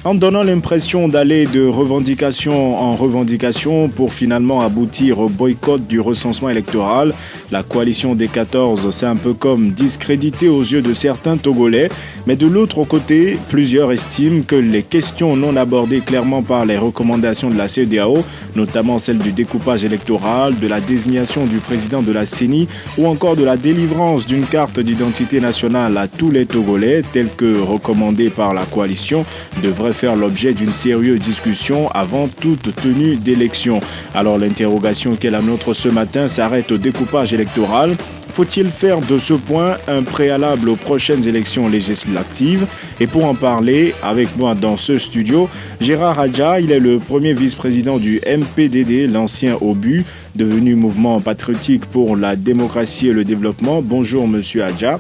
en donnant l'impression d'aller de revendication en revendication pour finalement aboutir au boycott du recensement électoral. La coalition des 14 s'est un peu comme discréditée aux yeux de certains Togolais, mais de l'autre côté, plusieurs estiment que les questions non abordées clairement par les recommandations de la CEDEAO, notamment celle du découpage électoral, de la désignation du président de la CENI ou encore de la délivrance d'une carte d'identité nationale à tous les Togolais, telle que recommandée par la coalition, devraient faire l'objet d'une sérieuse discussion avant toute tenue d'élection. Alors l'interrogation qui est la nôtre ce matin s'arrête au découpage électoral. Faut-il faire de ce point un préalable aux prochaines élections législatives? Et pour en parler avec moi dans ce studio, Gérard Adja, il est le premier vice-président du MPDD, l'ancien OBU, devenu Mouvement patriotique pour la démocratie et le développement. Bonjour Monsieur Adja.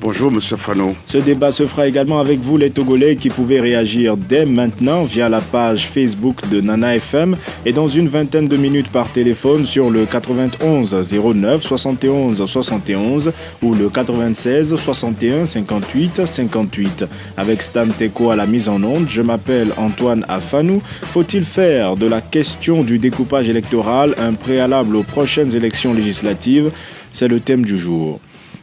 Bonjour Monsieur Fano. Ce débat se fera également avec vous les Togolais qui pouvez réagir dès maintenant via la page Facebook de Nana FM et dans une vingtaine de minutes par téléphone sur le 91 09 71 71 ou le 96 61 58 58. Avec Stan Teko à la mise en onde, je m'appelle Antoine Afanou. Faut-il faire de la question du découpage électoral un préalable aux prochaines élections législatives? C'est le thème du jour.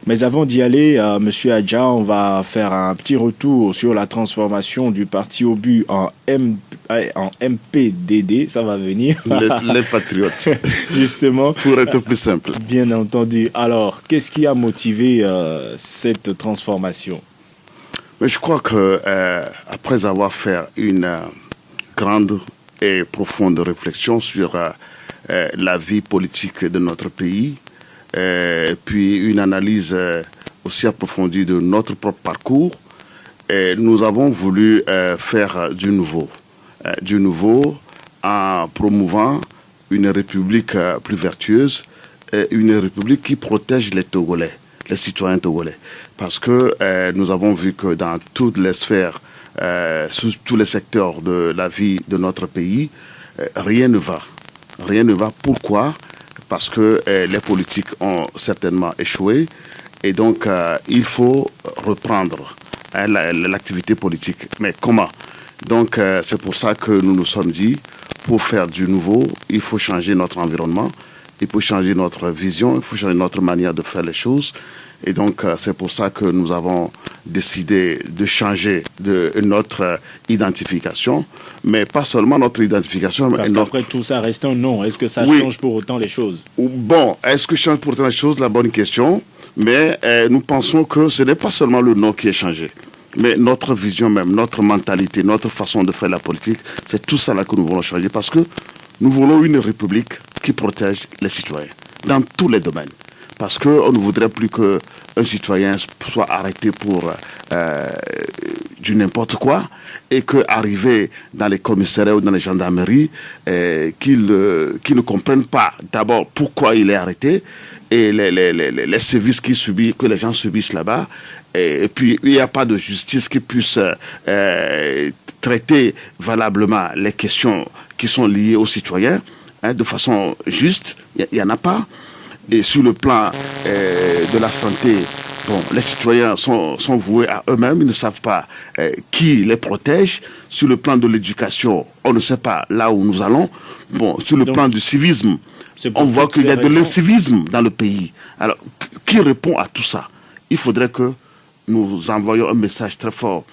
Mais avant d'y aller, Monsieur Adja, on va faire un petit retour sur la transformation du parti OBU en MPDD, ça va venir. Les patriotes. Justement. Pour être plus simple. Bien entendu. Alors, qu'est-ce qui a motivé cette transformation? Mais je crois que après avoir fait une grande et profonde réflexion sur la vie politique de notre pays, puis une analyse aussi approfondie de notre propre parcours, nous avons voulu faire du nouveau en promouvant une république plus vertueuse, une république qui protège les Togolais, les citoyens togolais. Parce que nous avons vu que dans toutes les sphères, sous tous les secteurs de la vie de notre pays, rien ne va. Rien ne va. Pourquoi ? Parce que les politiques ont certainement échoué et donc il faut reprendre l'activité politique. Mais comment? Donc c'est pour ça que nous nous sommes dit, pour faire du nouveau, il faut changer notre environnement, il faut changer notre vision, il faut changer notre manière de faire les choses. Et donc c'est pour ça que nous avons décidé de changer notre identification, mais pas seulement notre identification. Parce qu'après tout ça reste un nom. Est-ce que ça change pour autant les choses? Bon, est-ce que ça change pour autant les choses? La bonne question. Mais nous pensons que ce n'est pas seulement le nom qui est changé, mais notre vision même, notre mentalité, notre façon de faire la politique, c'est tout ça là que nous voulons changer parce que nous voulons une république qui protège les citoyens dans tous les domaines. Parce qu'on ne voudrait plus qu'un citoyen soit arrêté pour du n'importe quoi et qu'arriver dans les commissariats ou dans les gendarmeries, qu'il ne comprenne pas d'abord pourquoi il est arrêté et les services que les gens subissent là-bas. Et puis il n'y a pas de justice qui puisse traiter valablement les questions qui sont liées aux citoyens de façon juste. Il n'y en a pas. Et sur le plan de la santé, bon, les citoyens sont voués à eux-mêmes, ils ne savent pas qui les protège. Sur le plan de l'éducation, on ne sait pas là où nous allons. Bon, sur le plan du civisme, on voit qu'il y a de l'incivisme dans le pays. Alors, qui répond à tout ça? Il faudrait que nous envoyions un message très fort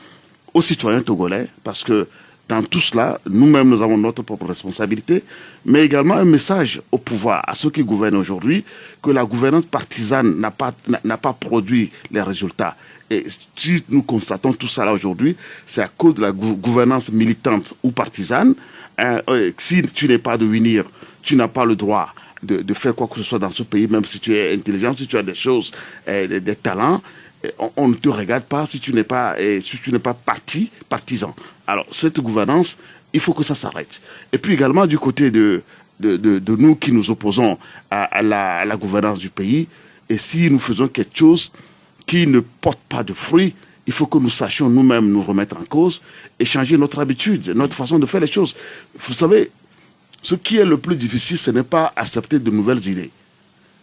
aux citoyens togolais, parce que dans tout cela, nous-mêmes, nous avons notre propre responsabilité, mais également un message au pouvoir, à ceux qui gouvernent aujourd'hui, que la gouvernance partisane n'a pas produit les résultats. Et si nous constatons tout ça là aujourd'hui, c'est à cause de la gouvernance militante ou partisane. Si tu n'es pas de venir, tu n'as pas le droit de faire quoi que ce soit dans ce pays, même si tu es intelligent, si tu as des choses, des talents. On ne te regarde pas si tu n'es pas partisan. Alors, cette gouvernance, il faut que ça s'arrête. Et puis également, du côté de nous qui nous opposons à la gouvernance du pays, et si nous faisons quelque chose qui ne porte pas de fruits, il faut que nous sachions nous-mêmes nous remettre en cause et changer notre habitude, notre façon de faire les choses. Vous savez, ce qui est le plus difficile, ce n'est pas accepter de nouvelles idées,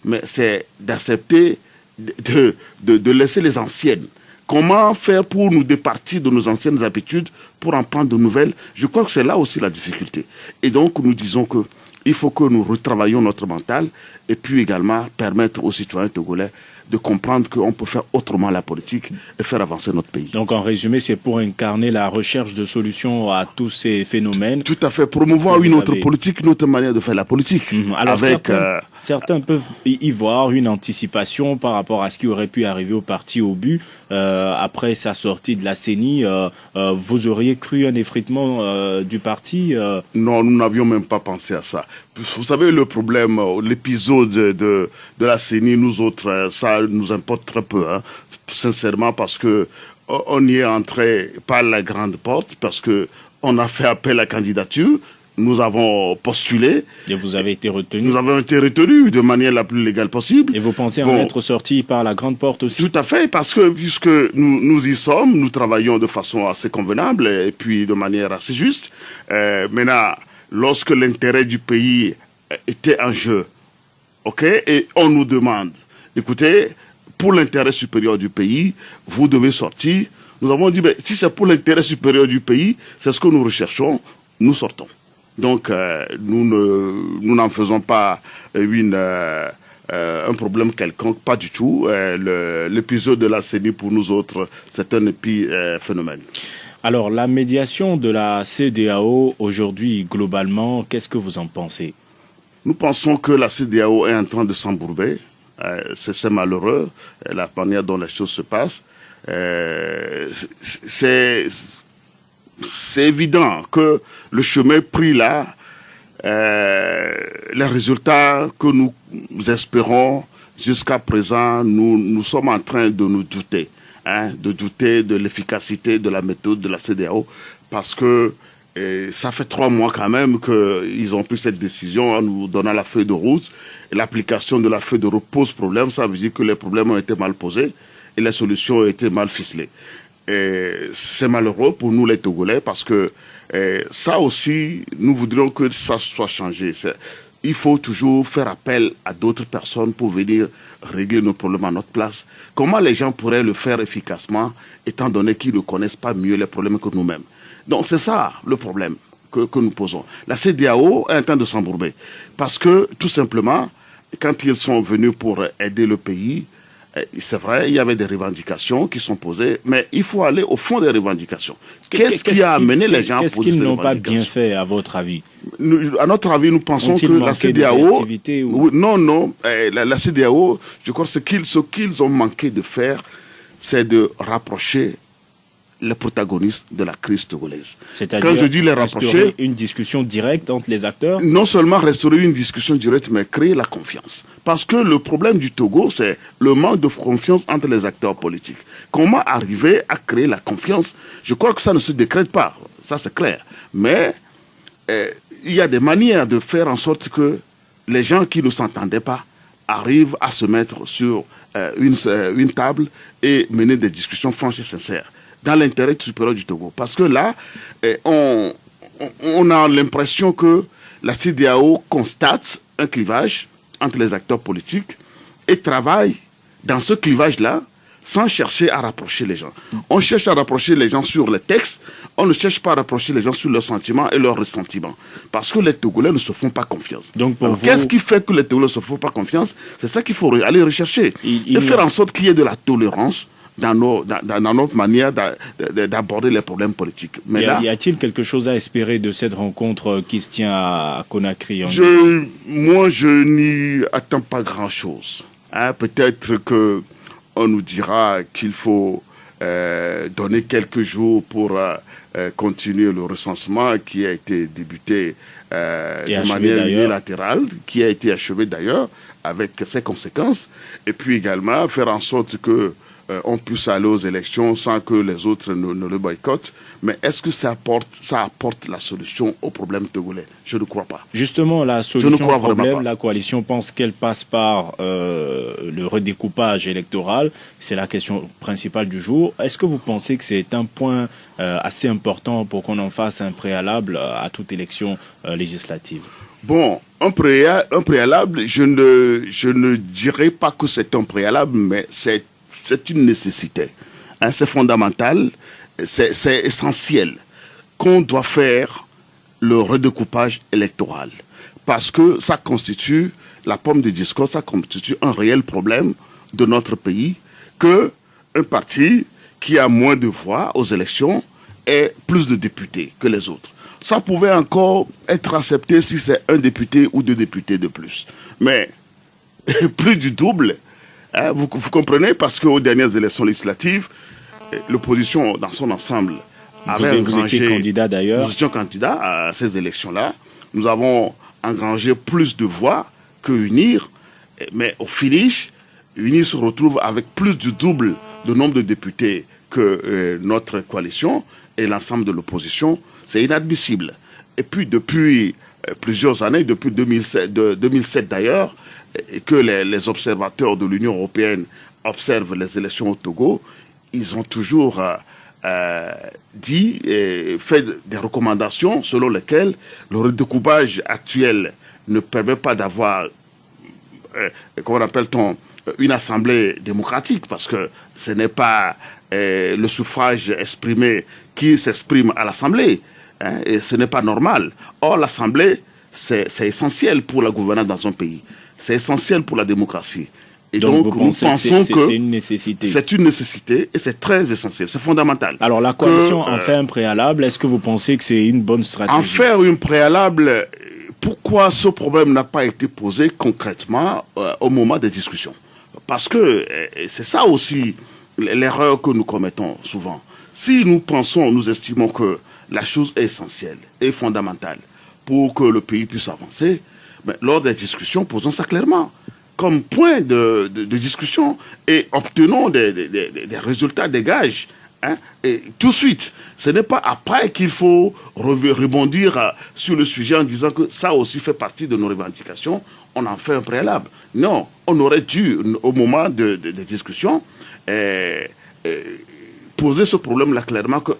mais c'est d'accepter de laisser les anciennes. Comment faire pour nous départir de nos anciennes habitudes, pour en prendre de nouvelles? Je crois que c'est là aussi la difficulté. Et donc, nous disons qu'il faut que nous retravaillions notre mental et puis également permettre aux citoyens togolais de comprendre qu'on peut faire autrement la politique et faire avancer notre pays. Donc en résumé, c'est pour incarner la recherche de solutions à tous ces phénomènes. Tout à fait, promouvoir une autre politique, une autre manière de faire la politique. Alors certains peuvent y voir une anticipation par rapport à ce qui aurait pu arriver au parti Obus après sa sortie de la CENI. Vous auriez cru un effritement du parti Non, nous n'avions même pas pensé à ça. Vous savez, le problème, l'épisode de la CENI, nous autres, ça nous importe très peu, hein, sincèrement, parce que on y est entré par la grande porte, parce que on a fait appel à la candidature, nous avons postulé. Et vous avez été retenu. Nous avons été retenus de manière la plus légale possible. Et vous pensez en être sorti par la grande porte aussi? Tout à fait, parce que puisque nous y sommes, nous travaillons de façon assez convenable et puis de manière assez juste. Maintenant, lorsque l'intérêt du pays était en jeu, ok, et on nous demande, écoutez, pour l'intérêt supérieur du pays, vous devez sortir. Nous avons dit, mais si c'est pour l'intérêt supérieur du pays, c'est ce que nous recherchons, nous sortons. Donc, nous n'en faisons pas un problème quelconque, pas du tout. L'épisode de la CENI, pour nous autres, c'est un épiphénomène. Alors, la médiation de la CEDEAO, aujourd'hui, globalement, qu'est-ce que vous en pensez? Nous pensons que la CEDEAO est en train de s'embourber. C'est malheureux, la manière dont les choses se passent. C'est évident que le chemin pris là, les résultats que nous espérons jusqu'à présent, nous sommes en train de nous douter, de douter de l'efficacité de la méthode de la CEDEAO, parce que ça fait 3 mois quand même qu'ils ont pris cette décision en nous donnant la feuille de route. Et l'application de la feuille de route pose problème. Ça veut dire que les problèmes ont été mal posés et les solutions ont été mal ficelées. C'est malheureux pour nous les Togolais parce que ça aussi, nous voudrions que ça soit changé. Il faut toujours faire appel à d'autres personnes pour venir régler nos problèmes à notre place. Comment les gens pourraient le faire efficacement étant donné qu'ils ne connaissent pas mieux les problèmes que nous-mêmes? Donc c'est ça le problème que nous posons. La CEDEAO est en train de s'embourber parce que tout simplement, quand ils sont venus pour aider le pays, c'est vrai, il y avait des revendications qui sont posées, mais il faut aller au fond des revendications. Qu'est-ce qui a amené les gens à poser ces revendications? Qu'est-ce qu'ils n'ont pas bien fait, à votre avis? À notre avis, nous pensons que la CEDEAO... Non, la CEDEAO, je crois que ce qu'ils ont manqué de faire, c'est de rapprocher les protagonistes de la crise togolaise. C'est-à-dire, quand je dis les rapprocher, une discussion directe entre les acteurs? Non seulement restaurer une discussion directe, mais créer la confiance. Parce que le problème du Togo, c'est le manque de confiance entre les acteurs politiques. Comment arriver à créer la confiance? Je crois que ça ne se décrète pas, ça c'est clair. Mais il y a des manières de faire en sorte que les gens qui ne s'entendaient pas arrivent à se mettre sur une table et mener des discussions franches et sincères dans l'intérêt supérieur du Togo. Parce que là, on a l'impression que la CEDEAO constate un clivage entre les acteurs politiques et travaille dans ce clivage-là sans chercher à rapprocher les gens. On cherche à rapprocher les gens sur les textes, on ne cherche pas à rapprocher les gens sur leurs sentiments et leurs ressentiments. Parce que les Togolais ne se font pas confiance. Donc pour vous... Qu'est-ce qui fait que les Togolais ne se font pas confiance? C'est ça qu'il faut aller rechercher. Et faire en sorte qu'il y ait de la tolérance dans notre manière d'aborder les problèmes politiques. Mais y a-t-il quelque chose à espérer de cette rencontre qui se tient à Conakry? Moi, je n'y attends pas grand-chose. Peut-être qu'on nous dira qu'il faut donner quelques jours pour continuer le recensement qui a été débuté de manière unilatérale, qui a été achevé d'ailleurs avec ses conséquences, et puis également faire en sorte que on puisse aller aux élections sans que les autres ne le boycottent. Mais est-ce que ça apporte la solution au problème togolais? Je ne crois pas. Justement, la solution au problème, la coalition pense qu'elle passe par le redécoupage électoral. C'est la question principale du jour. Est-ce que vous pensez que c'est un point assez important pour qu'on en fasse un préalable à toute élection législative? Bon, un préalable, je ne dirais pas que c'est un préalable, mais c'est une nécessité. hein, c'est fondamental, c'est essentiel qu'on doit faire le redécoupage électoral. Parce que ça constitue, la pomme de discorde, ça constitue un réel problème de notre pays, que un parti qui a moins de voix aux élections ait plus de députés que les autres. Ça pouvait encore être accepté si c'est un député ou 2 députés de plus. Mais plus du double, hein, vous comprenez, parce qu'aux dernières élections législatives, l'opposition dans son ensemble avait vous étiez candidat d'ailleurs. Nous étions candidats à ces élections-là. Nous avons engrangé plus de voix que UNIR, mais au finish, UNIR se retrouve avec plus du double de nombre de députés que notre coalition et l'ensemble de l'opposition. C'est inadmissible. Et puis, depuis plusieurs années, depuis 2007 d'ailleurs, et que les observateurs de l'Union européenne observent les élections au Togo, ils ont toujours dit et fait des recommandations selon lesquelles le redécoupage actuel ne permet pas d'avoir, comment appelle-t-on, une assemblée démocratique, parce que ce n'est pas le suffrage exprimé qui s'exprime à l'assemblée, hein, et ce n'est pas normal. Or, l'assemblée, c'est essentiel pour la gouvernance dans un pays, c'est essentiel pour la démocratie. Et donc nous pensons que c'est une nécessité. C'est une nécessité et c'est très essentiel, c'est fondamental. Alors la coalition en fait un préalable, est-ce que vous pensez que c'est une bonne stratégie? En faire une préalable, pourquoi ce problème n'a pas été posé concrètement au moment des discussions? Parce que c'est ça aussi l'erreur que nous commettons souvent. Si nous pensons, nous estimons que la chose est essentielle et fondamentale pour que le pays puisse avancer, mais lors des discussions, posons ça clairement comme point de discussion et obtenons des résultats, des gages, hein, et tout de suite. Ce n'est pas après qu'il faut rebondir sur le sujet en disant que ça aussi fait partie de nos revendications, on en fait un préalable. Non, on aurait dû, au moment des discussions, poser ce problème-là clairement que,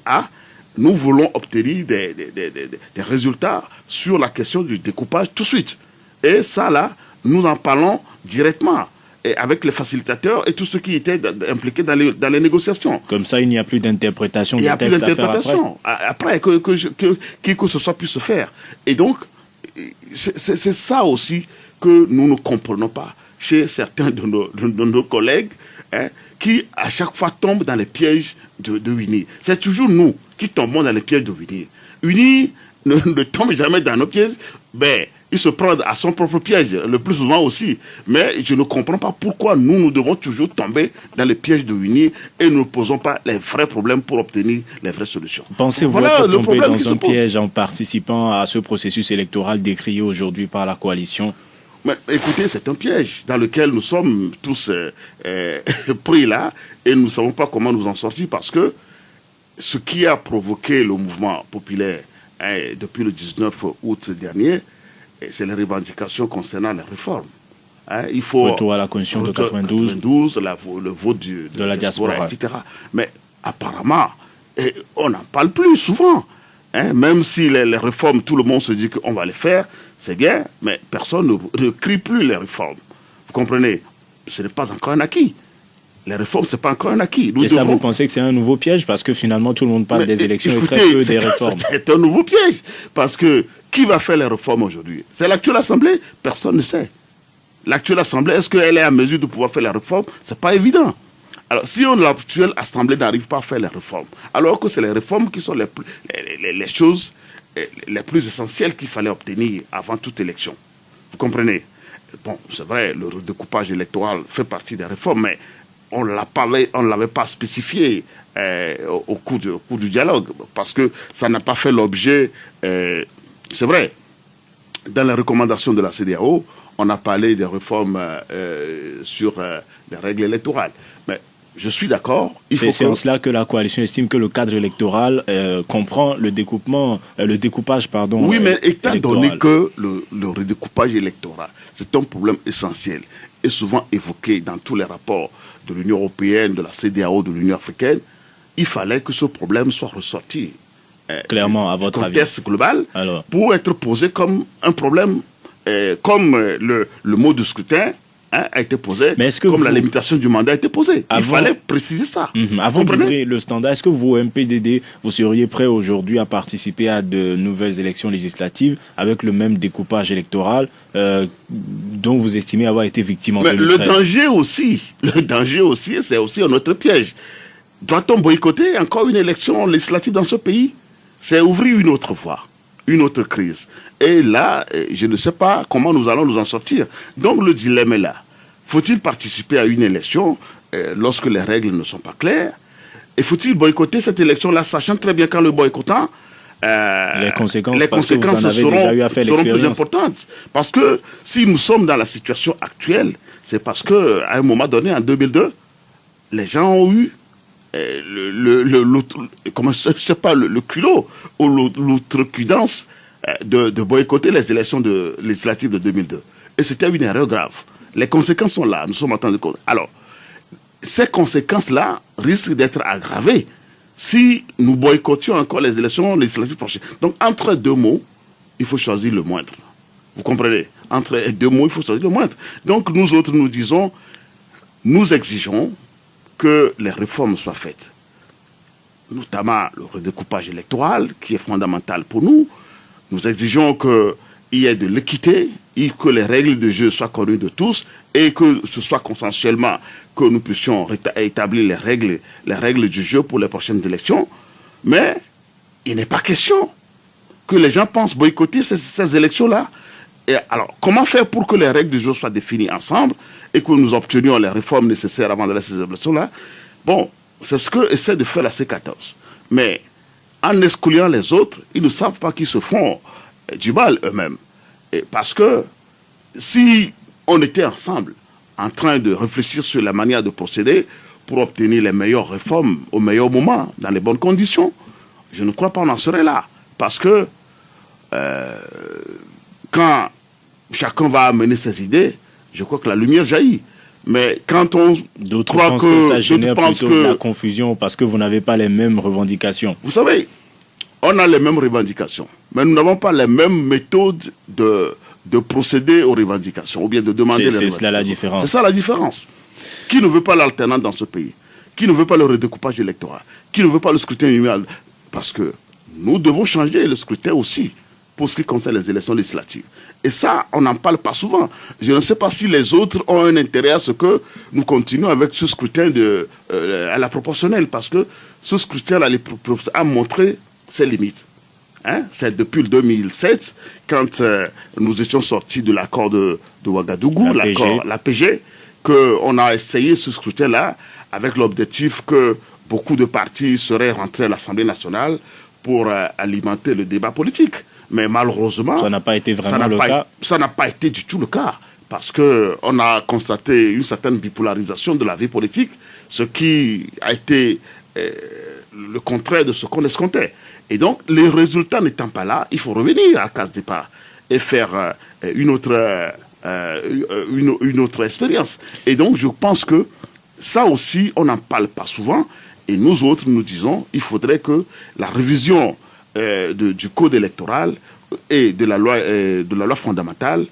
nous voulons obtenir des résultats sur la question du découpage tout de suite. Et ça, là, nous en parlons directement et avec les facilitateurs et tous ceux qui étaient impliqués dans les négociations. Comme ça, il n'y a plus d'interprétation du texte à faire après. Il n'y a plus d'interprétation après que ce soit puisse se faire. Et donc, c'est ça aussi que nous ne comprenons pas chez certains de nos collègues, hein, qui, à chaque fois, tombent dans les pièges de UNI. C'est toujours nous qui tombons dans les pièges de UNI. UNI ne tombe jamais dans nos pièges, mais il se prend à son propre piège, le plus souvent aussi. Mais je ne comprends pas pourquoi nous devons toujours tomber dans les pièges de UNI et nous ne posons pas les vrais problèmes pour obtenir les vraies solutions. Pensez-vous être tombé dans un piège en participant à ce processus électoral décrié aujourd'hui par la coalition? Mais écoutez, c'est un piège dans lequel nous sommes tous pris là et nous ne savons pas comment nous en sortir, parce que ce qui a provoqué le mouvement populaire, hein, depuis le 19 août dernier, c'est les revendications concernant les réformes. Hein, il faut retour à la Constitution de 92, le vote de la diaspora, etc. Mais apparemment, on n'en parle plus souvent. Hein, même si les réformes, tout le monde se dit qu'on va les faire, c'est bien, mais personne ne crie plus les réformes. Vous comprenez? Ce n'est pas encore un acquis. Les réformes, ce n'est pas encore un acquis. Et ça, vous pensez que c'est un nouveau piège? Parce que finalement, tout le monde parle des élections et très peu des réformes. C'est un nouveau piège. Parce que qui va faire les réformes aujourd'hui? C'est l'actuelle Assemblée? Personne ne sait. L'actuelle Assemblée, est-ce qu'elle est à mesure de pouvoir faire les réformes? Ce n'est pas évident. Alors, si l'actuelle Assemblée n'arrive pas à faire les réformes, alors que c'est les réformes qui sont les choses les plus essentielles qu'il fallait obtenir avant toute élection. Vous comprenez? Bon, c'est vrai, le découpage électoral fait partie des réformes, mais on ne l'avait pas spécifié au cours du dialogue, parce que ça n'a pas fait l'objet, c'est vrai, dans les recommandations de la CEDEAO, on a parlé des réformes sur les règles électorales. Mais je suis d'accord. C'est en cela que la coalition estime que le cadre électoral comprend le découpage, pardon. Oui, mais étant donné que le redécoupage électoral, c'est un problème essentiel et souvent évoqué dans tous les rapports de l'Union européenne, de la CEDEAO, de l'Union africaine, il fallait que ce problème soit ressorti clairement à votre avis, contexte global, pour être posé comme un problème, comme le mot de scrutin, a été posée, comme la limitation du mandat a été posée. Il fallait préciser ça. Avant d'ouvrir le standard, est-ce que vous, MPDD, vous seriez prêt aujourd'hui à participer à de nouvelles élections législatives avec le même découpage électoral dont vous estimez avoir été victime en 2013? Le danger aussi, c'est aussi un autre piège. Doit-on boycotter encore une élection législative dans ce pays? C'est ouvrir une autre voie, une autre crise. Et là, je ne sais pas comment nous allons nous en sortir. Donc le dilemme est là. Faut-il participer à une élection lorsque les règles ne sont pas claires? Et faut-il boycotter cette élection-là, sachant très bien qu'en le boycottant, les conséquences seront plus importantes. Parce que si nous sommes dans la situation actuelle, c'est parce qu'à un moment donné, en 2002, les gens ont eu le culot ou l'outrecuidance de boycotter les élections législatives de 2002. Et c'était une erreur grave. Les conséquences sont là, nous sommes en train de cause. Alors, ces conséquences-là risquent d'être aggravées si nous boycottions encore les élections législatives prochaines. Donc, entre deux mots, il faut choisir le moindre. Vous comprenez? Entre deux mots, il faut choisir le moindre. Donc, nous autres, nous disons, nous exigeons que les réformes soient faites, notamment le redécoupage électoral, qui est fondamental pour nous. Nous exigeons qu'il y ait de l'équité, et que les règles de jeu soient connues de tous, et que ce soit consensuellement que nous puissions établir les règles du jeu pour les prochaines élections. Mais il n'est pas question que les gens pensent boycotter ces élections-là. Et alors, comment faire pour que les règles du jeu soient définies ensemble et que nous obtenions les réformes nécessaires avant de ces élections-là? Bon, c'est ce que essaie de faire la C14. Mais en excluant les autres, ils ne savent pas qu'ils se font du mal eux-mêmes. Parce que si on était ensemble en train de réfléchir sur la manière de procéder pour obtenir les meilleures réformes au meilleur moment, dans les bonnes conditions, je ne crois pas qu'on en serait là. Parce que quand chacun va amener ses idées, je crois que la lumière jaillit. Mais quand on croit que ça génère plutôt de la confusion parce que vous n'avez pas les mêmes revendications. Vous savez, on a les mêmes revendications, mais nous n'avons pas les mêmes méthodes de procéder aux revendications ou bien de demander les revendications. C'est cela la différence. C'est ça la différence. Qui ne veut pas l'alternance dans ce pays? Qui ne veut pas le redécoupage électoral? Qui ne veut pas le scrutin uninominal? Parce que nous devons changer le scrutin aussi pour ce qui concerne les élections législatives. Et ça, on n'en parle pas souvent. Je ne sais pas si les autres ont un intérêt à ce que nous continuions avec ce scrutin à la proportionnelle, parce que ce scrutin a montré ses limites. C'est depuis le 2007, quand nous étions sortis de l'accord de Ouagadougou, l'APG, qu'on a essayé ce scrutin-là avec l'objectif que beaucoup de partis seraient rentrés à l'Assemblée nationale pour alimenter le débat politique. Mais malheureusement, ça n'a pas été vraiment le cas. Ça n'a pas été du tout le cas, parce qu'on a constaté une certaine bipolarisation de la vie politique, ce qui a été le contraire de ce qu'on escomptait. Et donc, les résultats n'étant pas là, il faut revenir à la case départ et faire une autre expérience. Et donc, je pense que ça aussi, on n'en parle pas souvent. Et nous autres, nous disons, il faudrait que la révision du code électoral et de la loi fondamentale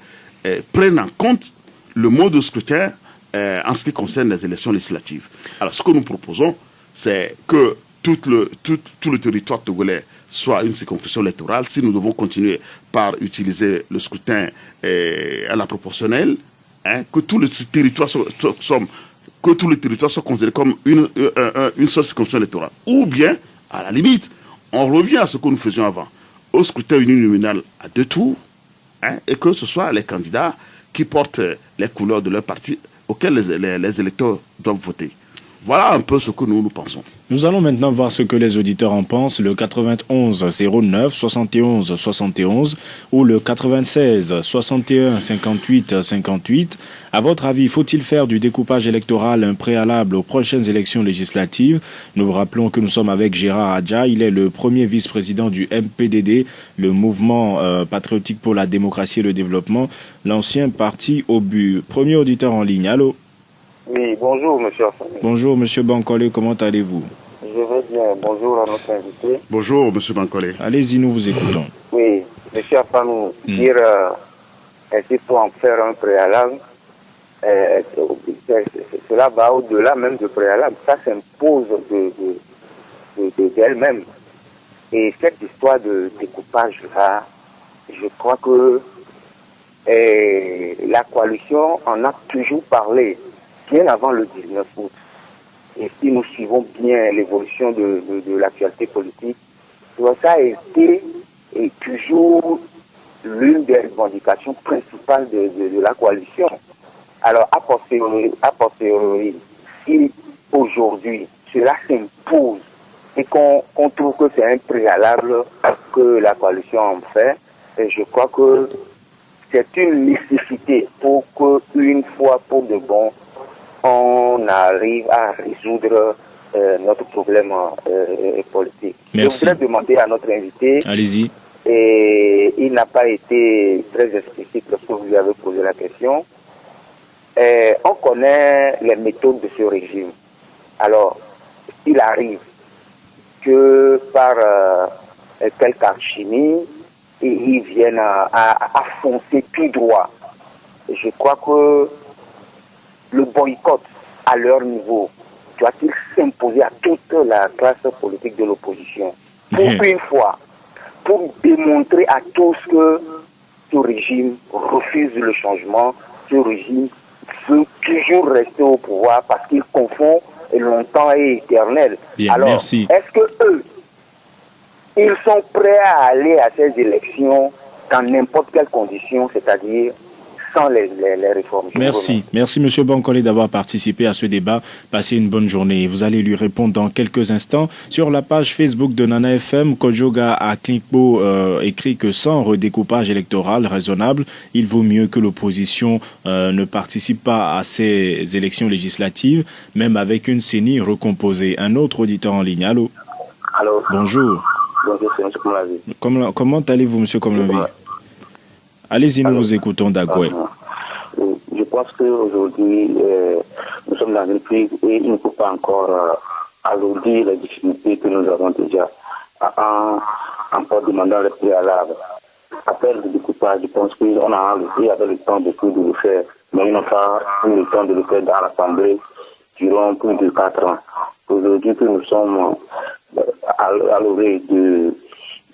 prenne en compte le mode de scrutin en ce qui concerne les élections législatives. Alors, ce que nous proposons, c'est que tout le territoire togolais soit une circonscription électorale. Si nous devons continuer par utiliser le scrutin à la proportionnelle, que tout le territoire soit considéré comme une seule circonscription électorale. Ou bien, à la limite, on revient à ce que nous faisions avant, au scrutin uninominal à 2 tours, et que ce soit les candidats qui portent les couleurs de leur parti auxquels les électeurs doivent voter. Voilà un peu ce que nous pensons. Nous allons maintenant voir ce que les auditeurs en pensent. Le 91 09 71 71 ou le 96 61 58 58. À votre avis, faut-il faire du découpage électoral un préalable aux prochaines élections législatives? Nous vous rappelons que nous sommes avec Gérard Adja. Il est le premier vice-président du MPDD, le mouvement patriotique pour la démocratie et le développement, l'ancien parti au but. Premier auditeur en ligne. Allô? Oui, bonjour, monsieur Afani. Bonjour, monsieur Bankole, comment allez-vous? Je vais bien. Bonjour à notre invité. Bonjour, monsieur Bankole. Allez-y, nous vous écoutons. Oui, monsieur Afani, dire est-ce qu'il faut en faire un préalable? cela va au-delà même de préalable. Ça s'impose d'elle-même. Et cette histoire de découpage-là, je crois que la coalition en a toujours parlé, bien avant le 19 août. Et si nous suivons bien l'évolution de l'actualité politique, ça a été et toujours l'une des revendications principales de la coalition. Alors, a posteriori, si aujourd'hui cela s'impose et qu'on trouve que c'est un préalable que la coalition en fait, et je crois que c'est une nécessité pour qu'une fois pour de bon, on arrive à résoudre notre problème politique. Merci. Je voudrais demander à notre invité, allez-y, et il n'a pas été très explicite lorsque vous lui avez posé la question. On connaît les méthodes de ce régime. Alors, il arrive que par quelque alchimie, ils viennent à foncer tout droit. Je crois que le boycott à leur niveau doit-il s'imposer à toute la classe politique de l'opposition pour une fois, pour démontrer à tous que ce régime refuse le changement, ce régime veut toujours rester au pouvoir parce qu'il confond longtemps et éternel. Bien, alors, merci. est-ce que eux, ils sont prêts à aller à ces élections dans n'importe quelle condition, c'est-à-dire sans les réformes? Merci. Merci, M. Bankole, d'avoir participé à ce débat. Passez une bonne journée. Vous allez lui répondre dans quelques instants. Sur la page Facebook de Nana FM, Kojoga à Klinkbo écrit que sans redécoupage électoral raisonnable, il vaut mieux que l'opposition ne participe pas à ces élections législatives, même avec une CENI recomposée. Un autre auditeur en ligne. Allô? Allô? Bonjour. Bonjour, c'est M. Komlavi. Comment allez-vous, M. Komlavi? Allez-y, nous vous écoutons d'Agoué. Je pense qu'aujourd'hui, nous sommes dans une crise et il ne faut pas encore alourdir les difficultés que nous avons déjà en encore demandant le préalable. Après le découpage, je pense qu'on a avait le temps de le faire, mais ils n'ont pas eu le temps de le faire dans l'Assemblée durant plus de 4 ans. Aujourd'hui que nous sommes à l'orée de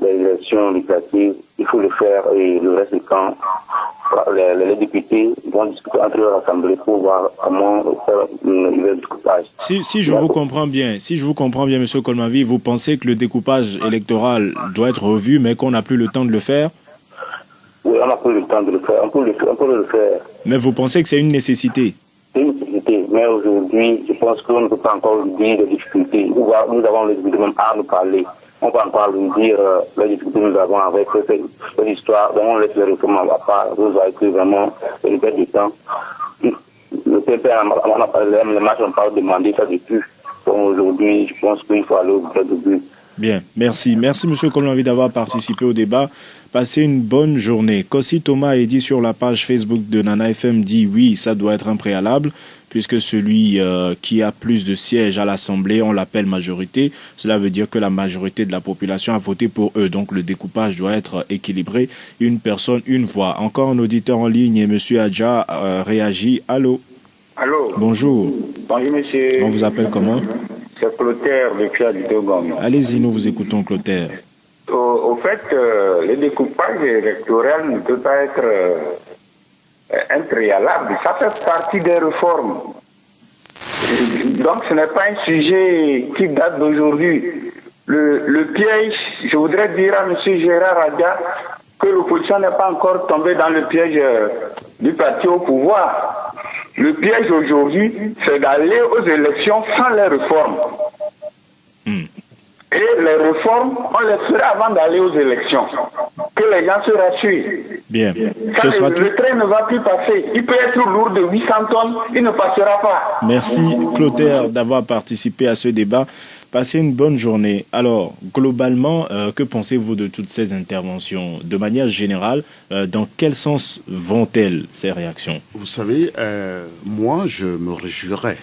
l'élection législative, il faut le faire et le reste du temps, les députés vont discuter entre leur assemblée pour voir comment faire le découpage. Si je vous comprends bien, M. Kolmavi, vous pensez que le découpage électoral doit être revu, mais qu'on n'a plus le temps de le faire? Oui, on n'a plus le temps de le faire. On peut le faire. Mais vous pensez que c'est une nécessité? C'est une nécessité, mais aujourd'hui, je pense qu'on ne peut pas encore dire les difficultés. Nous avons les difficultés même à nous parler. On peut encore lui dire les difficultés que nous avons avec cette histoire. Donc on laisse les réformes à part. Vous avez que vraiment une perte de temps. Le PP, les matchs n'ont pas demandé ça depuis. Donc aujourd'hui, je pense qu'il faut aller au bout du but. Bien, merci. Merci, M. Kolmavi, d'avoir participé au débat. Passez une bonne journée. Kossi Thomas est dit sur la page Facebook de Nana FM dit oui, ça doit être un préalable, puisque celui qui a plus de sièges à l'Assemblée, on l'appelle majorité. Cela veut dire que la majorité de la population a voté pour eux. Donc le découpage doit être équilibré. Une personne, une voix. Encore un auditeur en ligne et M. Adja réagit. Allô? Allô? Bonjour. Bonjour, monsieur. On vous appelle comment? C'est Clotaire depuis Adidogom. Allez-y, nous vous écoutons, Clotaire. Au fait, le découpage électoral ne peut pas être un préalable. Ça fait partie des réformes. Donc ce n'est pas un sujet qui date d'aujourd'hui. Le piège, je voudrais dire à M. Gérard Adia que l'opposition n'est pas encore tombée dans le piège du parti au pouvoir. Le piège aujourd'hui, c'est d'aller aux élections sans les réformes. Et les réformes, on les ferait avant d'aller aux élections. Que les gens se rassurent. Bien. Le train ne va plus passer. Il peut être lourd de 800 tonnes, il ne passera pas. Merci, Clotaire, d'avoir participé à ce débat. Passez une bonne journée. Alors, globalement, que pensez-vous de toutes ces interventions? De manière générale, dans quel sens vont-elles, ces réactions? Vous savez, moi, je me réjouirais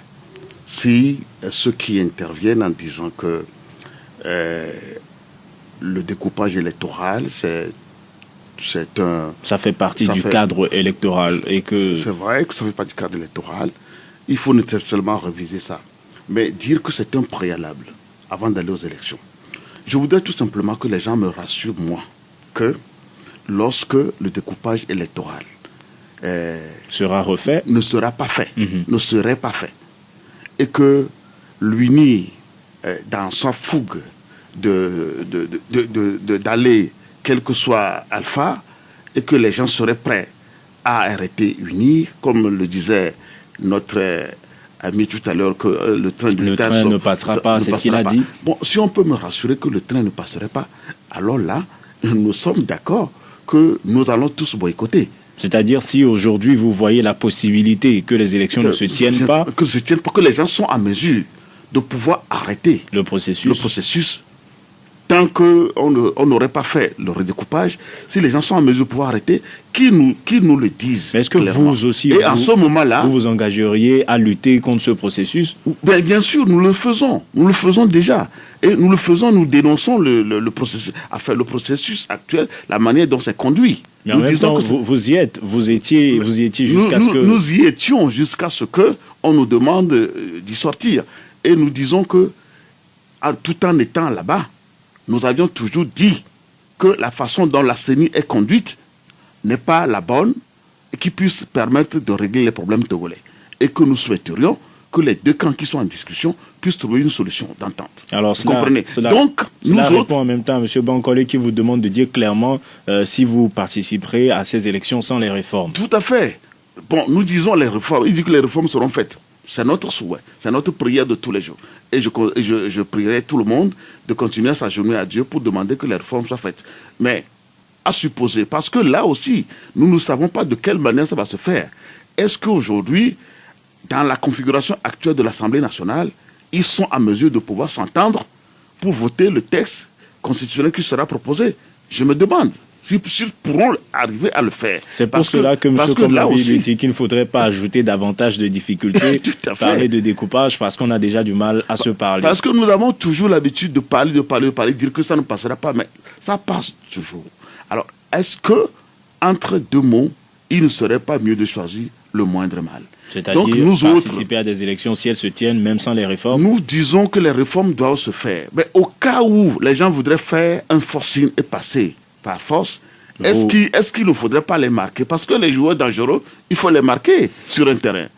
si ceux qui interviennent en disant que le découpage électoral, c'est Ça fait partie du cadre électoral. C'est vrai que ça fait partie du cadre électoral. Il faut nécessairement réviser ça. Mais dire que c'est un préalable avant d'aller aux élections. Je voudrais tout simplement que les gens me rassurent, moi, que lorsque le découpage électoral sera refait, ne sera pas fait, ne serait pas fait, et que l'UNI, dans sa fougue d'aller, quel que soit Alpha, et que les gens seraient prêts à arrêter UNI, comme le disait notre ami tout à l'heure, que le train ne passera pas, c'est ce qu'il a dit. Bon, si on peut me rassurer que le train ne passerait pas, alors là, nous sommes d'accord que nous allons tous boycotter. C'est-à-dire si aujourd'hui vous voyez la possibilité que les élections ne se tiennent pas... Que les gens sont en mesure de pouvoir arrêter le processus. Tant qu'on n'aurait pas fait le redécoupage, si les gens sont en mesure de pouvoir arrêter, qui nous le disent. Est-ce que clairement. vous aussi, en ce moment-là, vous engageriez à lutter contre ce processus? Bien sûr, nous le faisons. Nous le faisons déjà. Et nous le faisons, nous dénonçons le processus actuel, la manière dont c'est conduit. Mais en même temps, vous étiez jusqu'à ce que... Nous y étions jusqu'à ce qu'on nous demande d'y sortir. Et nous disons que, tout en étant là-bas, nous avions toujours dit que la façon dont la CENI est conduite n'est pas la bonne et qui puisse permettre de régler les problèmes togolais. Et que nous souhaiterions que les deux camps qui sont en discussion puissent trouver une solution d'entente. Alors, vous comprenez? Donc, nous répond en même temps à M. Bankole qui vous demande de dire clairement si vous participerez à ces élections sans les réformes. Tout à fait. Bon, nous disons les réformes. Il dit que les réformes seront faites. C'est notre souhait, c'est notre prière de tous les jours. Et je prierai tout le monde de continuer à s'agenouiller à Dieu pour demander que les réformes soient faites. Mais à supposer, parce que là aussi, nous ne savons pas de quelle manière ça va se faire. Est-ce qu'aujourd'hui, dans la configuration actuelle de l'Assemblée nationale, ils sont en mesure de pouvoir s'entendre pour voter le texte constitutionnel qui sera proposé? Je me demande. S'ils pourront arriver à le faire. C'est pour cela que M. Komlavi lui dit qu'il ne faudrait pas ajouter davantage de difficultés, parler de découpage, parce qu'on a déjà du mal à se parler. Parce que nous avons toujours l'habitude de parler, dire que ça ne passera pas, mais ça passe toujours. Alors, est-ce que, entre deux mots, il ne serait pas mieux de choisir le moindre mal? C'est-à-dire participer à des élections si elles se tiennent, même sans les réformes? Nous disons que les réformes doivent se faire. Mais au cas où les gens voudraient faire un forcing et passer par force, est-ce qu'il ne faudrait pas les marquer? Parce que les joueurs dangereux, il faut les marquer sur un terrain.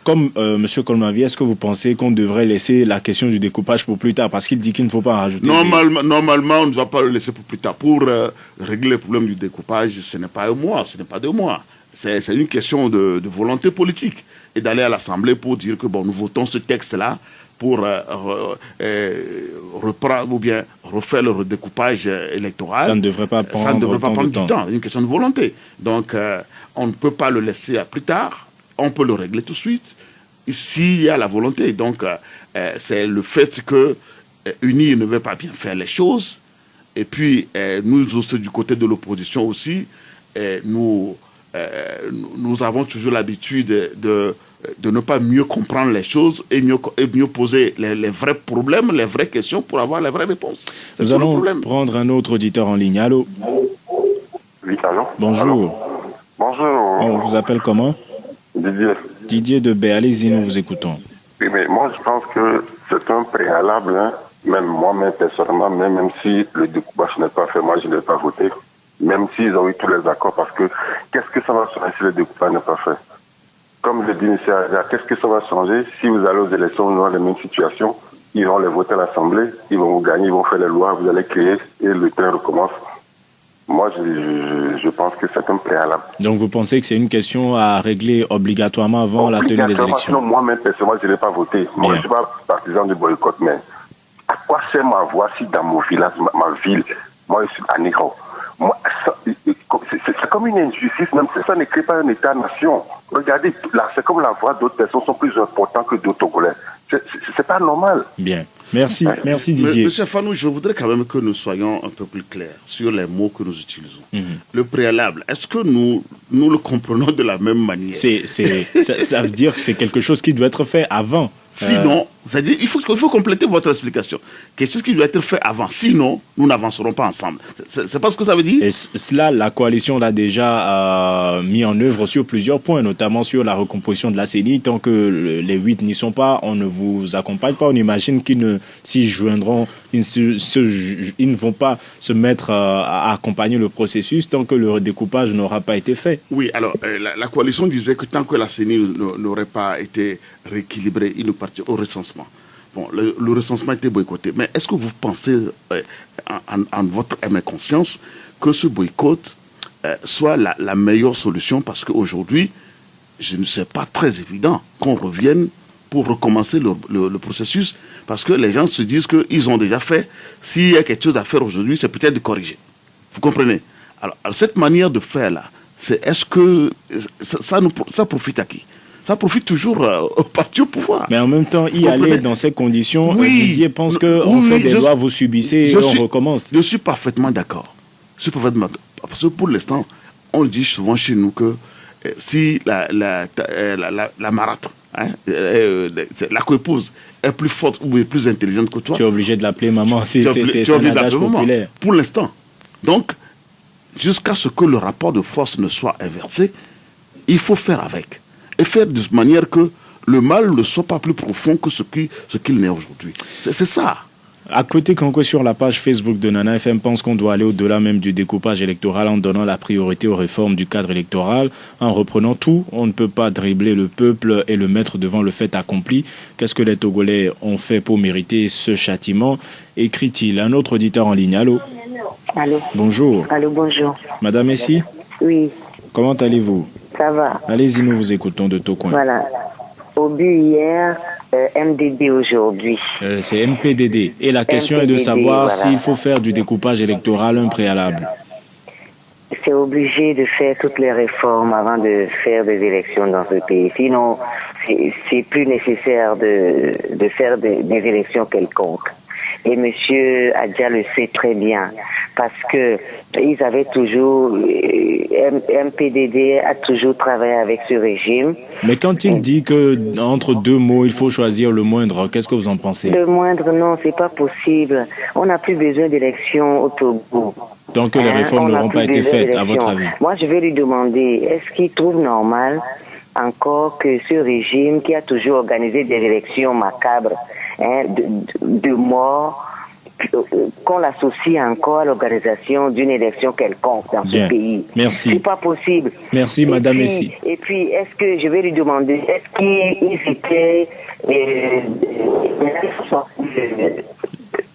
Comme M. Komlavi, est-ce que vous pensez qu'on devrait laisser la question du découpage pour plus tard? Parce qu'il dit qu'il ne faut pas en rajouter. Normalement, on ne va pas le laisser pour plus tard. Pour régler le problème du découpage, ce n'est pas un mois, ce n'est pas 2 mois. C'est une question de volonté politique. Et d'aller à l'Assemblée pour dire que bon, nous votons ce texte-là pour reprendre ou bien refaire le redécoupage électoral. Ça ne devrait pas prendre du temps. C'est une question de volonté. Donc, on ne peut pas le laisser à plus tard. On peut le régler tout de suite. S'il y a la volonté. Donc, c'est le fait que UNI ne veut pas bien faire les choses. Et puis, nous aussi, du côté de l'opposition aussi, nous avons toujours l'habitude de ne pas mieux comprendre les choses et mieux poser les vrais problèmes, les vraies questions pour avoir les vraies réponses. Nous allons prendre un autre auditeur en ligne. Allô? Oui, allô? Bonjour. Allô? Bonjour. On vous appelle comment? Didier. Didier de B. Allez-y, nous vous écoutons. Oui, mais moi, je pense que c'est un préalable, hein. Même moi-même, personnellement, même si le découpage n'est pas fait, moi, je n'ai pas voté. Même s'ils ont eu tous les accords, parce que qu'est-ce que ça va changer si le découpage n'est pas fait? Comme je dis, M. Aja, qu'est-ce que ça va changer si vous allez aux élections dans les mêmes situations? Ils vont les voter à l'Assemblée, ils vont vous gagner, ils vont faire les lois, vous allez créer et le train recommence. Moi, je pense que c'est un préalable. Donc, vous pensez que c'est une question à régler obligatoirement avant la tenue des élections? Non, moi-même, personnellement, je n'ai pas voté. Moi, je ne suis pas partisan du boycott, mais à quoi sert ma voix si dans mon village, ma ville, moi, je suis à Niro? Moi, c'est comme une injustice, même si ça ne crée pas un État-nation. Regardez, là, c'est comme la voix d'autres personnes sont plus importantes que d'autres Togolais. C'est pas normal. Bien. Merci, merci Didier. Monsieur Fanou, je voudrais quand même que nous soyons un peu plus clairs sur les mots que nous utilisons. Le préalable, est-ce que nous le comprenons de la même manière? Ça veut dire que c'est quelque chose qui doit être fait avant. Sinon, C'est-à-dire, il faut compléter votre explication. Quelque chose qui doit être fait avant. Sinon, nous n'avancerons pas ensemble. C'est pas ce que ça veut dire? Et cela, la coalition l'a déjà mis en œuvre sur plusieurs points, notamment sur la recomposition de la CENI. Tant que les 8 n'y sont pas, on ne vous accompagne pas. On imagine qu'ils s'y joindront, ils ne vont pas se mettre à accompagner le processus tant que le découpage n'aura pas été fait. Oui, alors, la coalition disait que tant que la CENI n'aurait pas été rééquilibrée, il nous partit au recensement. Bon, le recensement était boycotté. Mais est-ce que vous pensez, en votre âme et conscience, que ce boycott soit la meilleure solution? Parce qu'aujourd'hui, je ne sais pas très évident qu'on revienne pour recommencer le processus. Parce que les gens se disent qu'ils ont déjà fait. S'il y a quelque chose à faire aujourd'hui, c'est peut-être de corriger. Vous comprenez? Alors, cette manière de faire là, est-ce que ça profite à qui? Ça profite toujours au parti au pouvoir. Mais en même temps, y aller dans ces conditions, oui, Didier pense qu'on fait des lois, vous subissez et on recommence. Je suis parfaitement d'accord. Parce que pour l'instant, on dit souvent chez nous que si la marâtre, la coépouse est plus forte ou est plus intelligente que toi, tu es obligé de l'appeler maman. C'est un adage populaire. Pour l'instant. Donc, jusqu'à ce que le rapport de force ne soit inversé, il faut faire avec. Et faire de manière que le mal ne soit pas plus profond que ce qu'il n'est aujourd'hui. C'est ça. À côté, Kanko, sur la page Facebook de Nana FM, pense qu'on doit aller au-delà même du découpage électoral en donnant la priorité aux réformes du cadre électoral, en reprenant tout. On ne peut pas dribbler le peuple et le mettre devant le fait accompli. Qu'est-ce que les Togolais ont fait pour mériter ce châtiment? Écrit-il. Un autre auditeur en ligne. Allô? Allô? Bonjour. Allô, bonjour. Madame Essi? Oui. Comment allez-vous? Ça va. Allez-y, nous vous écoutons de Tocoin. Voilà. Obus hier, MDD aujourd'hui. C'est MPDD. Et la question MPDD, est de savoir voilà, s'il faut faire du découpage électoral un préalable. C'est obligé de faire toutes les réformes avant de faire des élections dans ce pays. Sinon, c'est plus nécessaire de faire des élections quelconques. Et monsieur Adja le sait très bien, parce que ils avaient toujours, MPDD a toujours travaillé avec ce régime. Mais quand il dit que entre deux mots, il faut choisir le moindre, qu'est-ce que vous en pensez? Le moindre, non, c'est pas possible. On n'a plus besoin d'élections au Togo. Tant que les réformes n'auront pas été faites, à votre avis? Moi, je vais lui demander, est-ce qu'il trouve normal encore que ce régime qui a toujours organisé des élections macabres, de mort, qu'on l'associe encore à l'organisation d'une élection quelconque dans ce pays. Merci. C'est pas possible. Merci, Madame Messi. Et puis, est-ce que je vais lui demander, est-ce qu'ils étaient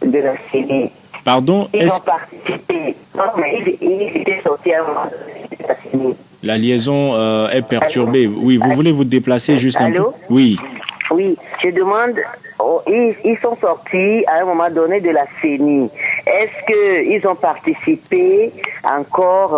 de la CENI? Pardon? Ils ont participé. Non, mais ils étaient sortis à la CENI. La liaison est perturbée. Oui, vous voulez vous déplacer juste un peu? Oui. Oui, je demande, ils sont sortis à un moment donné de la CENI. Est-ce qu'ils ont participé encore,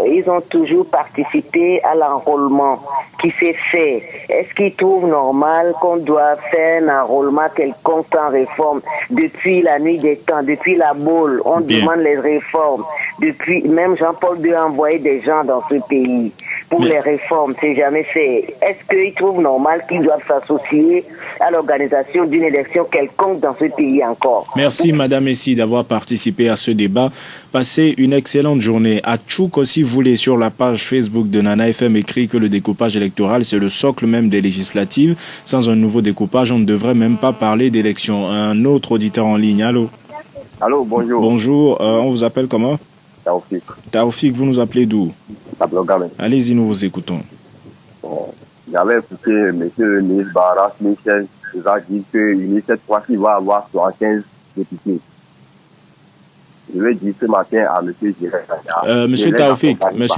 ils ont toujours participé à l'enrôlement qui s'est fait? Est-ce qu'ils trouvent normal qu'on doit faire un enrôlement quelconque sans réforme? Depuis la nuit des temps, depuis la boule, on demande les réformes. Depuis, même Jean-Paul II a envoyé des gens dans ce pays pour les réformes, c'est jamais fait. Est-ce qu'ils trouvent normal qu'ils doivent s'associer à l'organisation d'une élection quelconque dans ce pays encore? Merci Madame Essi d'avoir participé à ce débat. Passez une excellente journée. À Tchouk aussi, vous voulez sur la page Facebook de Nana FM écrit que le découpage électoral c'est le socle même des législatives. Sans un nouveau découpage, on ne devrait même pas parler d'élection. Un autre auditeur en ligne, allô? Allô, bonjour. Bonjour, on vous appelle comment? Taoufik. Taoufik, vous nous appelez d'où? Allez-y, nous vous écoutons. Bon, j'avais écouté M. Nils Barras Michel, il a dit que cette fois-ci va avoir 75 députés. Je vais dire ce matin à M. Jiré. Monsieur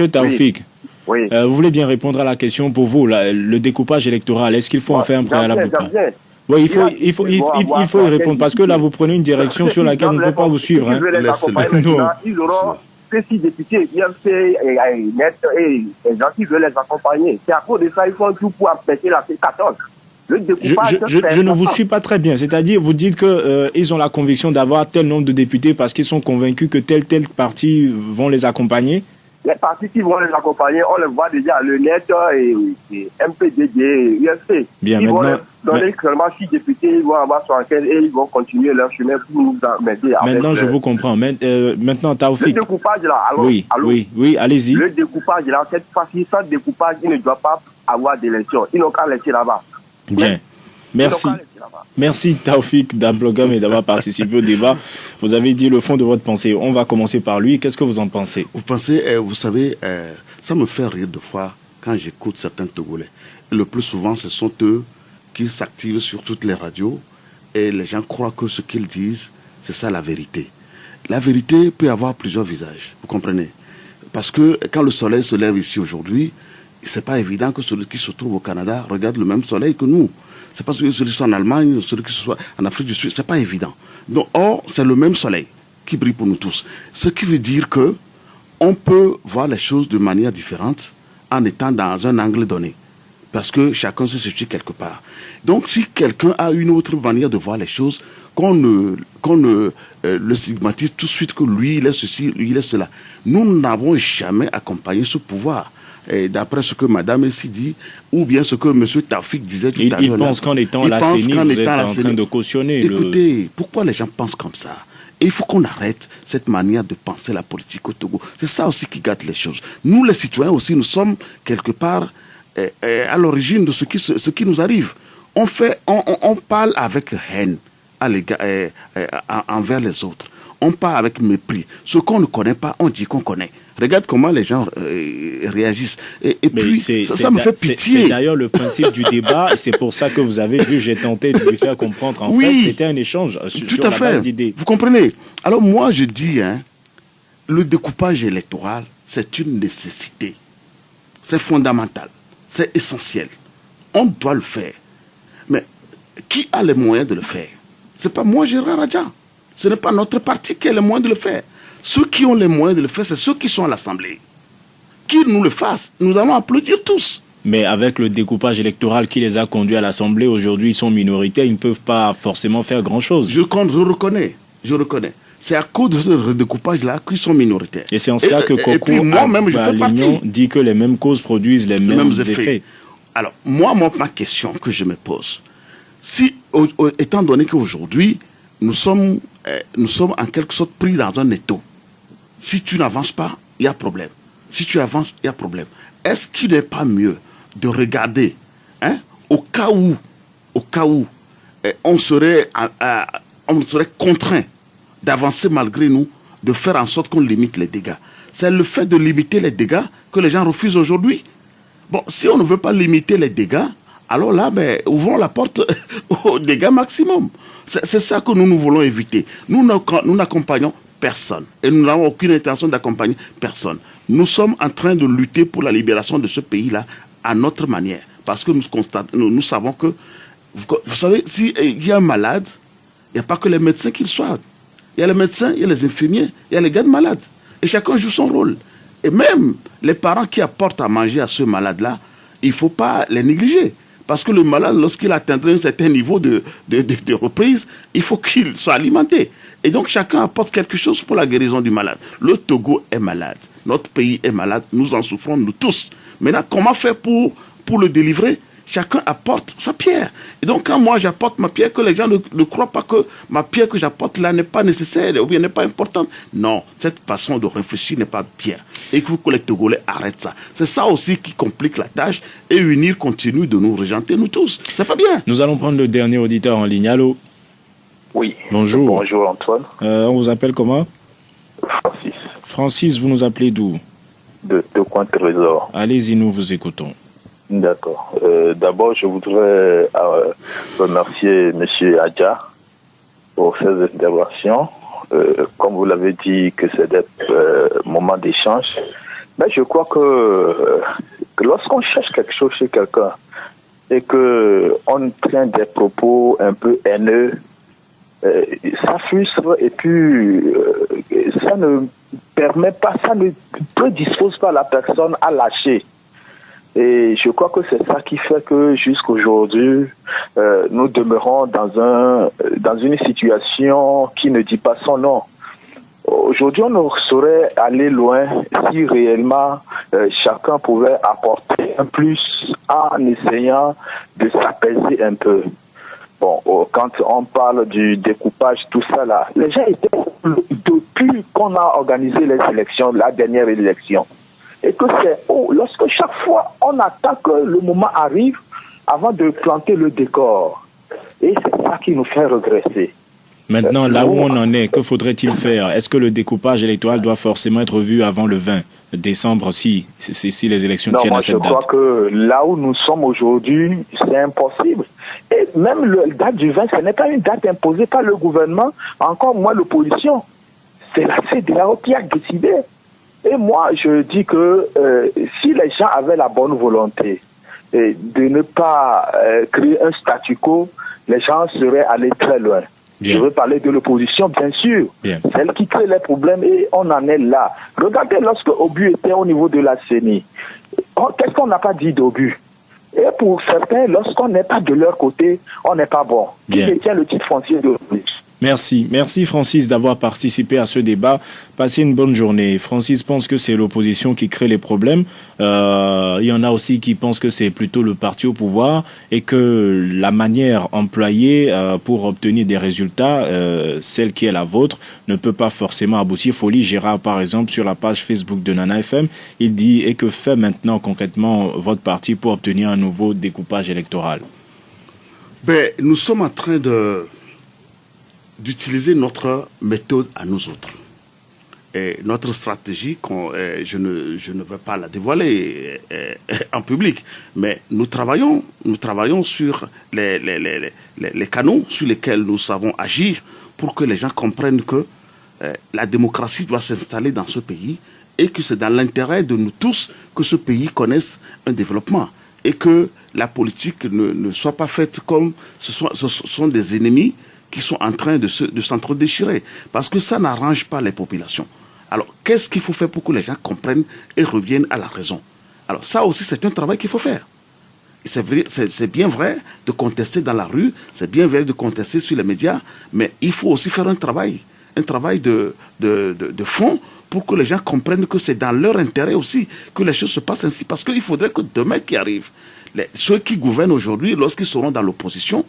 Taoufik, oui. Vous voulez bien répondre à la question pour vous, le découpage électoral, est-ce qu'il faut en faire un préalable ou pas? Oui, il faut y répondre parce que là, vous prenez une direction sur laquelle on ne peut pas vous suivre. Ils auront 6 députés, il y a des gens qui veulent les accompagner. C'est à cause de ça qu'ils font tout pour empêcher la C14. Je ne vous suis pas très bien. C'est-à-dire, vous dites qu'ils ont la conviction d'avoir tel nombre de députés parce qu'ils sont convaincus que tel parti vont les accompagner. les partis qui vont les accompagner, on les voit déjà, le NET et MPDD, UFC. Bien, ils maintenant, vont donner seulement 6 députés, ils vont avoir 75 et ils vont continuer leur chemin pour nous aider. Maintenant, je vous comprends. Maintenant, Taoufik. Le découpage là, oui, allez-y. Le découpage là, cette fois-ci, sans découpage, il ne doit pas avoir d'élection. Ils n'ont qu'à laisser là-bas. Bien. Merci. Merci Taoufik Damblogam et d'avoir participé au débat. Vous avez dit le fond de votre pensée. On va commencer par lui. Qu'est-ce que vous en pensez? Vous savez, ça me fait rire de fois quand j'écoute certains Togolais. Le plus souvent, ce sont eux qui s'activent sur toutes les radios et les gens croient que ce qu'ils disent, c'est ça la vérité. La vérité peut avoir plusieurs visages, vous comprenez? Parce que quand le soleil se lève ici aujourd'hui, c'est pas évident que celui qui se trouve au Canada regarde le même soleil que nous. C'est pas celui qui soit en Allemagne, celui qui soit en Afrique du Sud, c'est pas évident. Donc, or, c'est le même soleil qui brille pour nous tous. Ce qui veut dire que on peut voir les choses de manière différente en étant dans un angle donné. Parce que chacun se situe quelque part. Donc, si quelqu'un a une autre manière de voir les choses, qu'on ne le stigmatise tout de suite que lui, il est ceci, lui, il est cela. Nous n'avons jamais accompagné ce pouvoir. D'après ce que Madame Essi dit, ou bien ce que M. Taoufik disait tout à l'heure. Il pense qu'en étant la CENI, vous êtes en train de cautionner. Écoutez, pourquoi les gens pensent comme ça? Et il faut qu'on arrête cette manière de penser la politique au Togo. C'est ça aussi qui gâte les choses. Nous, les citoyens aussi, nous sommes quelque part à l'origine de ce qui nous arrive. On parle avec haine envers les autres. On parle avec mépris. Ce qu'on ne connaît pas, on dit qu'on connaît. Regarde comment les gens réagissent. Et puis, ça me fait pitié. C'est d'ailleurs le principe du débat. Et c'est pour ça que vous avez vu, j'ai tenté de lui faire comprendre. En fait, c'était un échange sur la base d'idées. Vous comprenez? Alors moi, je dis, le découpage électoral, c'est une nécessité. C'est fondamental. C'est essentiel. On doit le faire. Mais qui a les moyens de le faire? Ce n'est pas moi, Gérard Radja. Ce n'est pas notre parti qui a les moyens de le faire. Ceux qui ont les moyens de le faire, c'est ceux qui sont à l'Assemblée. Qu'ils nous le fassent, nous allons applaudir tous. Mais avec le découpage électoral qui les a conduits à l'Assemblée, aujourd'hui ils sont minoritaires, ils ne peuvent pas forcément faire grand-chose. Je reconnais. C'est à cause de ce découpage-là qu'ils sont minoritaires. Et c'est en cela que Coco dit que les mêmes causes produisent les mêmes effets. Alors, ma question que je me pose, si, étant donné qu'aujourd'hui, nous sommes en quelque sorte pris dans un étau. Si tu n'avances pas, il y a problème. Si tu avances, il y a problème. Est-ce qu'il n'est pas mieux de regarder, au cas où on serait contraint d'avancer malgré nous, de faire en sorte qu'on limite les dégâts. C'est le fait de limiter les dégâts que les gens refusent aujourd'hui. Bon, si on ne veut pas limiter les dégâts, alors là, ouvrons la porte aux dégâts maximum. C'est ça que nous voulons éviter. Nous n'accompagnons personne. Et nous n'avons aucune intention d'accompagner personne. Nous sommes en train de lutter pour la libération de ce pays-là à notre manière. Parce que nous savons que, vous savez, s'il y a un malade, il n'y a pas que les médecins qui le soignent. Il y a les médecins, il y a les infirmiers, il y a les gardes malades. Et chacun joue son rôle. Et même les parents qui apportent à manger à ce malade-là, il ne faut pas les négliger. Parce que le malade, lorsqu'il atteindra un certain niveau de reprise, il faut qu'il soit alimenté. Et donc chacun apporte quelque chose pour la guérison du malade. Le Togo est malade. Notre pays est malade. Nous en souffrons, nous tous. Maintenant, comment faire pour le délivrer? Chacun apporte sa pierre. Et donc quand moi j'apporte ma pierre, que les gens ne croient pas que ma pierre que j'apporte là n'est pas nécessaire ou bien n'est pas importante. Non, cette façon de réfléchir n'est pas bien. Et qu'il faut que les Togolais arrêtent ça. C'est ça aussi qui complique la tâche. Et UNIR continue de nous régenter, nous tous. C'est pas bien. Nous allons prendre le dernier auditeur en ligne. Allô? Oui. Bonjour. Bonjour Antoine. On vous appelle comment? Francis. Francis, vous nous appelez d'où? De Coin-Trésor. Allez-y, nous vous écoutons. D'accord. D'abord, je voudrais remercier M. Adja pour ses interventions. Comme vous l'avez dit, que c'est des moments d'échange. Mais je crois que lorsqu'on cherche quelque chose chez quelqu'un et qu'on tient des propos un peu haineux, ça frustre et puis ça ne permet pas, ça ne prédispose pas la personne à lâcher. Et je crois que c'est ça qui fait que jusqu'aujourd'hui, nous demeurons dans une situation qui ne dit pas son nom. Aujourd'hui, on ne saurait aller loin si réellement chacun pouvait apporter un plus en essayant de s'apaiser un peu. Bon, quand on parle du découpage, tout ça là, les gens étaient depuis qu'on a organisé les élections, la dernière élection. Et que c'est lorsque chaque fois on attend que le moment arrive avant de planter le décor. Et c'est ça qui nous fait regresser. Maintenant, là où on en est, que faudrait-il faire? Est-ce que le découpage électoral doit forcément être vu avant le 20 décembre si les élections tiennent à cette date? Je crois que là où nous sommes aujourd'hui, c'est impossible. Et même la date du 20, ce n'est pas une date imposée par le gouvernement, encore moins l'opposition. C'est la CEDEAO qui a décidé. Et moi, je dis que si les gens avaient la bonne volonté de ne pas créer un statu quo, les gens seraient allés très loin. Bien. Je veux parler de l'opposition, bien sûr. Bien. Celle qui crée les problèmes et on en est là. Regardez lorsque Obu était au niveau de la CENI. Qu'est-ce qu'on n'a pas dit d'Obu? Et pour certains, lorsqu'on n'est pas de leur côté, on n'est pas bon. Qui détient le titre foncier de l'Obu? Merci. Merci Francis d'avoir participé à ce débat. Passez une bonne journée. Francis pense que c'est l'opposition qui crée les problèmes. Il y en a aussi qui pensent que c'est plutôt le parti au pouvoir et que la manière employée pour obtenir des résultats, celle qui est la vôtre, ne peut pas forcément aboutir. Folie Gérard, par exemple, sur la page Facebook de Nana FM, il dit « Et que fait maintenant concrètement votre parti pour obtenir un nouveau découpage électoral ?» Nous sommes en train d'utiliser notre méthode à nous autres. Et notre stratégie, je ne vais pas la dévoiler en public, mais nous travaillons sur les canaux sur lesquels nous savons agir pour que les gens comprennent que la démocratie doit s'installer dans ce pays et que c'est dans l'intérêt de nous tous que ce pays connaisse un développement et que la politique ne soit pas faite comme ce sont des ennemis qui sont en train de s'entre-déchirer, parce que ça n'arrange pas les populations. Alors, qu'est-ce qu'il faut faire pour que les gens comprennent et reviennent à la raison? Alors, ça aussi, c'est un travail qu'il faut faire. C'est bien vrai de contester dans la rue, c'est bien vrai de contester sur les médias, mais il faut aussi faire un travail de fond pour que les gens comprennent que c'est dans leur intérêt aussi que les choses se passent ainsi, parce qu'il faudrait que demain qui arrive, ceux qui gouvernent aujourd'hui, lorsqu'ils seront dans l'opposition,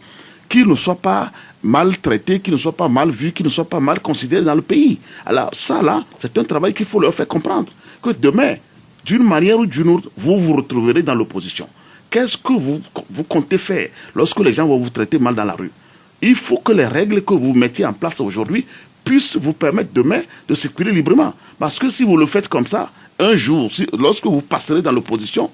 qu'ils ne soient pas maltraités, qu'ils ne soient pas mal vus, qu'ils ne soient pas mal considérés dans le pays. Alors ça, là, c'est un travail qu'il faut leur faire comprendre. Que demain, d'une manière ou d'une autre, vous vous retrouverez dans l'opposition. Qu'est-ce que vous comptez faire lorsque les gens vont vous traiter mal dans la rue? Il faut que les règles que vous mettiez en place aujourd'hui puissent vous permettre demain de circuler librement. Parce que si vous le faites comme ça, un jour, lorsque vous passerez dans l'opposition,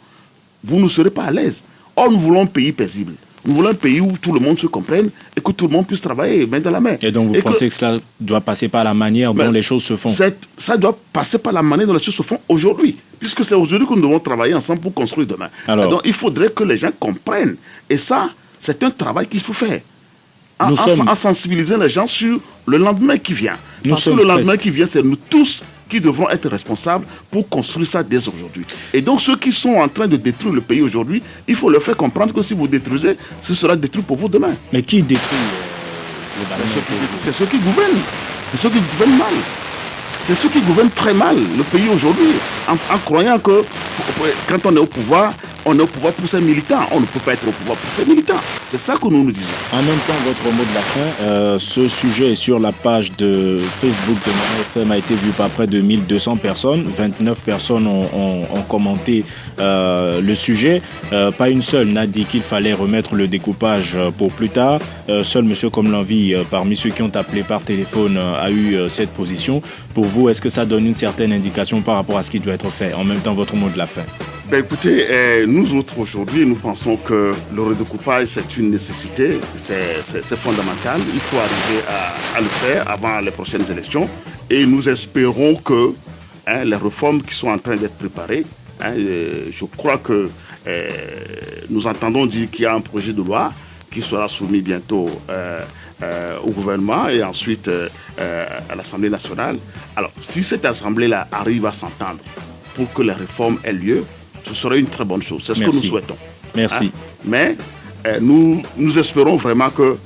vous ne serez pas à l'aise. Or, nous voulons un pays paisible. Nous voulons un pays où tout le monde se comprenne et que tout le monde puisse travailler main dans la main. Et donc vous pensez que cela doit passer par la manière dont les choses se font? Ça doit passer par la manière dont les choses se font aujourd'hui, puisque c'est aujourd'hui que nous devons travailler ensemble pour construire demain. Donc il faudrait que les gens comprennent. Et ça, c'est un travail qu'il faut faire. En sensibilisant les gens sur le lendemain qui vient. Parce que le lendemain qui vient, c'est nous tous qui devront être responsables pour construire ça dès aujourd'hui. Et donc ceux qui sont en train de détruire le pays aujourd'hui, il faut leur faire comprendre que si vous détruisez, ce sera détruit pour vous demain. Mais qui détruit C'est ceux qui gouvernent. C'est ceux qui gouvernent mal. C'est ceux qui gouvernent très mal le pays aujourd'hui, en croyant que quand on est au pouvoir pour ses militants. On ne peut pas être au pouvoir pour ses militants. C'est ça que nous disons. En même temps, votre mot de la fin, ce sujet est sur la page de Facebook de Nana FM, a été vu par près de 1200 personnes. 29 personnes ont commenté le sujet. Pas une seule n'a dit qu'il fallait remettre le découpage pour plus tard. Seul M. Komlanvi, parmi ceux qui ont appelé par téléphone, a eu cette position. Pour vous, est-ce que ça donne une certaine indication par rapport à ce qui doit être fait? En même temps, votre mot de la fin. Écoutez, nous autres aujourd'hui, nous pensons que le redécoupage, c'est une nécessité, c'est fondamental. Il faut arriver à le faire avant les prochaines élections. Et nous espérons que les réformes qui sont en train d'être préparées, je crois que nous entendons dire qu'il y a un projet de loi qui sera soumis bientôt au gouvernement et ensuite à l'Assemblée nationale. Alors, si cette Assemblée-là arrive à s'entendre pour que les réformes aient lieu, ce serait une très bonne chose. C'est ce que nous souhaitons. Merci. Mais nous espérons vraiment que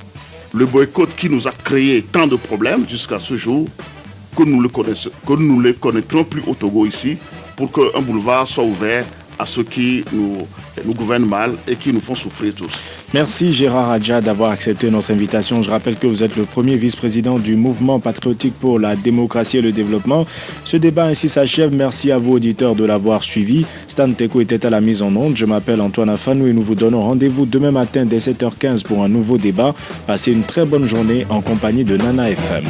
le boycott qui nous a créé tant de problèmes jusqu'à ce jour que nous ne les connaîtrons plus au Togo ici, pour qu'un boulevard soit ouvert à ceux qui nous gouvernent mal et qui nous font souffrir tous. Merci Gérard Adja d'avoir accepté notre invitation. Je rappelle que vous êtes le premier vice-président du mouvement patriotique pour la démocratie et le développement. Ce débat ainsi s'achève. Merci à vous auditeurs de l'avoir suivi. Stan Teko était à la mise en onde. Je m'appelle Antoine Afanou et nous vous donnons rendez-vous demain matin dès 7h15 pour un nouveau débat. Passez une très bonne journée en compagnie de Nana FM.